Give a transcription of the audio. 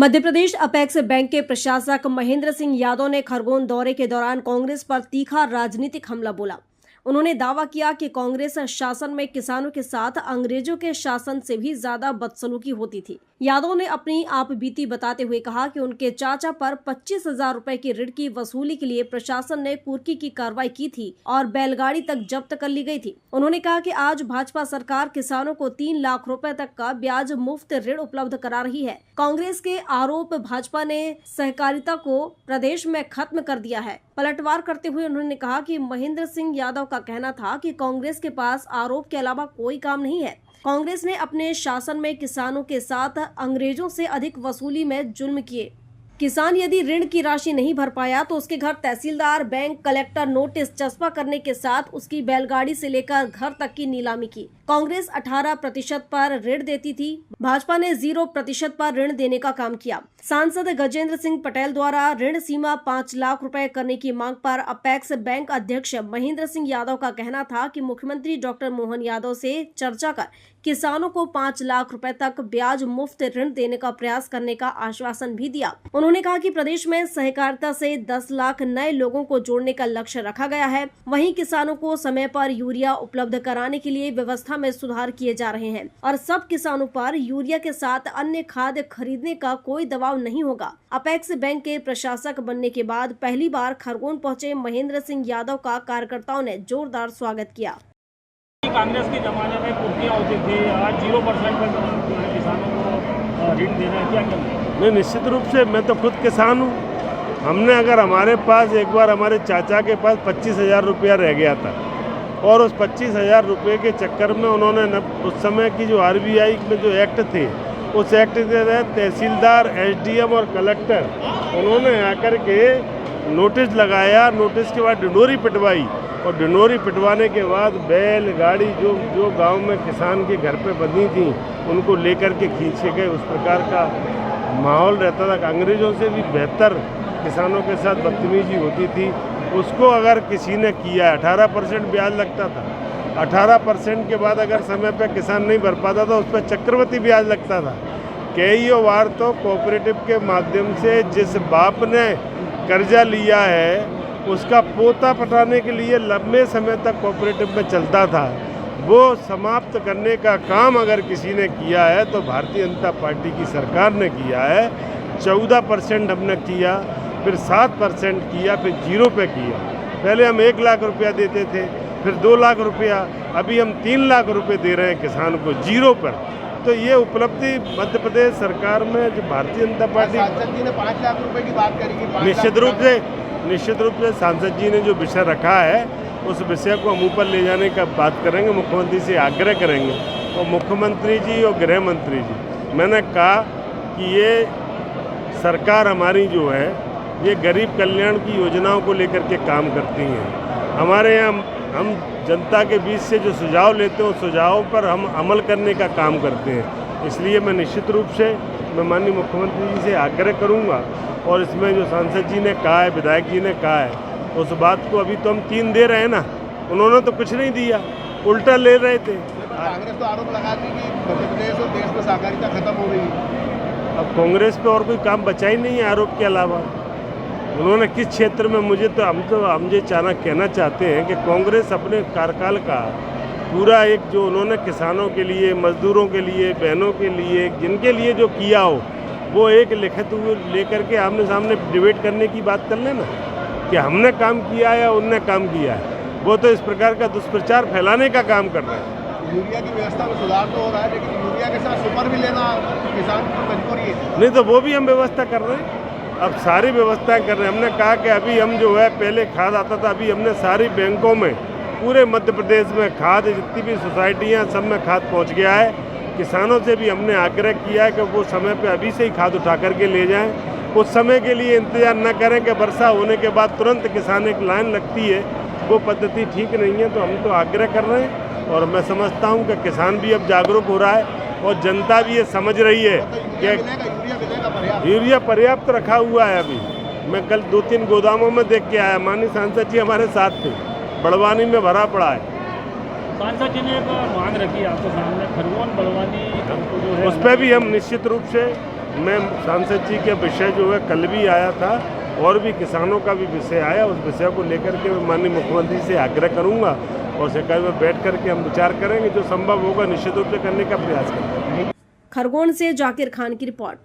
Madhya Pradesh apex bank के प्रशासक महेंद्र सिंह यादव ने खरगोन दौरे के दौरान कांग्रेस पर तीखा राजनीतिक हमला बोला। उन्होंने दावा किया कि कांग्रेस शासन में किसानों के साथ अंग्रेजों के शासन से भी ज्यादा बदसलूकी होती थी। यादव ने अपनी आप बीती बताते हुए कहा कि उनके चाचा पर 25,000 रुपए की ऋण की वसूली के लिए प्रशासन ने कुर्की की कार्रवाई की थी और बैलगाड़ी तक जब्त कर ली गई थी। उन्होंने कहा कि आज भाजपा सरकार किसानों को 3 लाख रुपए तक का ब्याज मुफ्त ऋण उपलब्ध करा रही है। कांग्रेस के आरोप भाजपा ने सहकारिता को प्रदेश में खत्म कर दिया है। पलटवार करते हुए उन्होंने कहा कि महेंद्र सिंह यादव का कहना था कि कांग्रेस के पास आरोप के अलावा कोई काम नहीं है। कांग्रेस ने अपने शासन में किसानों के साथ अंग्रेजों से अधिक वसूली में जुल्म किए। किसान यदि ऋण की राशि नहीं भर पाया तो उसके घर तहसीलदार, बैंक, कलेक्टर नोटिस चस्पा करने के साथ उसकी बैलगाड़ी से लेकर घर तक की नीलामी की। कांग्रेस 18% पर ऋण देती थी, भाजपा ने 0% पर ऋण देने का काम किया। सांसद गजेंद्र सिंह पटेल द्वारा ऋण सीमा 5 लाख रुपए करने की मांग पर अपेक्स बैंक अध्यक्ष महेंद्र सिंह यादव का कहना था कि मुख्यमंत्री डॉक्टर मोहन यादव से चर्चा कर किसानों को 5 लाख रुपए तक ब्याज मुफ्त ऋण देने का प्रयास करने का आश्वासन भी दिया। उन्होंने कहा कि प्रदेश में सहकारिता से 10 लाख नए लोगों को जोड़ने का लक्ष्य रखा गया है। वहीं किसानों को समय पर यूरिया उपलब्ध कराने के लिए व्यवस्था में सुधार किए जा रहे हैं और सब किसानों पर यूरिया के साथ अन्य खाद खरीदने का कोई दबाव नहीं होगा। अपेक्स बैंक के प्रशासक बनने के बाद पहली बार खरगोन पहुंचे महेंद्र सिंह यादव का कार्यकर्ताओं ने जोरदार स्वागत किया। कांग्रेस के जमाने में कुर्कियाँ होती थी, आज 0% पर किसानों को ऋण देना है, क्या करना? नहीं, निश्चित रूप से मैं तो खुद किसान हूँ। हमने अगर हमारे पास एक बार हमारे चाचा के पास 25,000 रुपया रह गया था और उस 25,000 रुपये के चक्कर में उन्होंने उस समय की जो RBI में जो एक्ट थे उस एक्ट के तहत तहसीलदार, SDM और कलेक्टर उन्होंने आकर के नोटिस लगाया। नोटिस के बाद डिंडोरी पिटवाई और डिंडोरी पिटवाने के बाद बैल गाड़ी जो गांव में किसान के घर पे बंधी थी उनको लेकर के खींचे गए। उस प्रकार का माहौल रहता था। अंग्रेज़ों से भी बेहतर किसानों के साथ बदतमीजी होती थी। उसको अगर किसी ने किया, 18% ब्याज लगता था। 18% के बाद अगर समय पे किसान नहीं भर पाता था उस पर चक्रवृद्धि ब्याज लगता था। कई बार तो कोऑपरेटिव के माध्यम से जिस बाप ने कर्जा लिया है उसका पोता पटाने के लिए लंबे समय तक कोऑपरेटिव में चलता था, वो समाप्त करने का काम अगर किसी ने किया है तो भारतीय जनता पार्टी की सरकार ने किया है। 14% हमने किया, फिर 7% किया, फिर 0 पे किया। पहले हम 1 लाख रुपया देते थे, फिर 2 लाख रुपया, अभी हम 3 लाख रुपये दे रहे हैं किसान को 0 पर। तो ये उपलब्धि मध्य प्रदेश सरकार में जो भारतीय जनता पार्टी सांसद जी ने 5 लाख रुपए की बात करी कि निश्चित रूप से सांसद जी ने जो विषय रखा है उस विषय को हम ऊपर ले जाने का बात करेंगे, मुख्यमंत्री से आग्रह करेंगे। और मुख्यमंत्री जी और गृह मंत्री जी, मैंने कहा कि ये सरकार हमारी जो है ये गरीब कल्याण की योजनाओं को लेकर के काम करती हैं। हमारे यहाँ हम जनता के बीच से जो सुझाव लेते हैं उस सुझावों पर हम अमल करने का काम करते हैं। इसलिए मैं निश्चित रूप से माननीय मुख्यमंत्री जी से आग्रह करूंगा और इसमें जो सांसद जी ने कहा है, विधायक जी ने कहा है, उस बात को अभी तो हम 3 दे रहे हैं ना, उन्होंने तो कुछ नहीं दिया, उल्टा ले रहे थे। कांग्रेस तो आरोप लगाती कि मध्य प्रदेश और देश में सहकारिता खत्म हो रही है। अब कांग्रेस पे और कोई काम बचा ही नहीं है आरोप के अलावा। उन्होंने किस क्षेत्र में हम ये कहना चाहते हैं कि कांग्रेस अपने कार्यकाल का पूरा एक जो उन्होंने किसानों के लिए, मजदूरों के लिए, बहनों के लिए, जिनके लिए जो किया हो वो एक लिखित लेकर के आमने सामने डिबेट करने की बात कर लेना कि हमने काम किया है या उनने काम किया है। वो तो इस प्रकार का दुष्प्रचार फैलाने का काम कर रहे हैं। यूरिया की व्यवस्था में सुधार तो हो रहा है, लेकिन यूरिया के साथ सुपर भी लेना किसान की मजबूरी है। नहीं तो वो भी हम व्यवस्था कर रहे हैं, अब सारी व्यवस्थाएं कर रहे हैं। हमने कहा कि अभी हम जो है पहले खाद आता था, अभी हमने सारी बैंकों में पूरे मध्य प्रदेश में खाद, जितनी भी सोसाइटियाँ सब में खाद पहुँच गया है। किसानों से भी हमने आग्रह किया है कि वो समय पे अभी से ही खाद उठा करके ले जाएं। उस समय के लिए इंतजार न करें कि वर्षा होने के बाद तुरंत किसान एक लाइन लगती है, वो पद्धति ठीक नहीं है। तो हम तो आग्रह कर रहे हैं और मैं समझता हूँ कि किसान भी अब जागरूक हो रहा है और जनता भी ये समझ रही है कि यूरिया पर्याप्त रखा हुआ है। अभी मैं कल 2-3 गोदामों में देख के आया, माननीय सांसद जी हमारे साथ थे, बड़वानी में भरा पड़ा है। सांसद जी ने एक मांग रखी आपके सामने, खरगोन बड़वानी जो है उस पर भी हम निश्चित रूप से मैं सांसद जी के विषय जो है कल भी आया था और भी किसानों का भी विषय आया, उस विषय को लेकर के मैं माननीय मुख्यमंत्री से आग्रह करूंगा और सरकार में बैठ करके हम विचार करेंगे, जो संभव होगा निश्चित रूप से करने का प्रयास करेंगे। खरगोन से जाकिर खान की रिपोर्ट।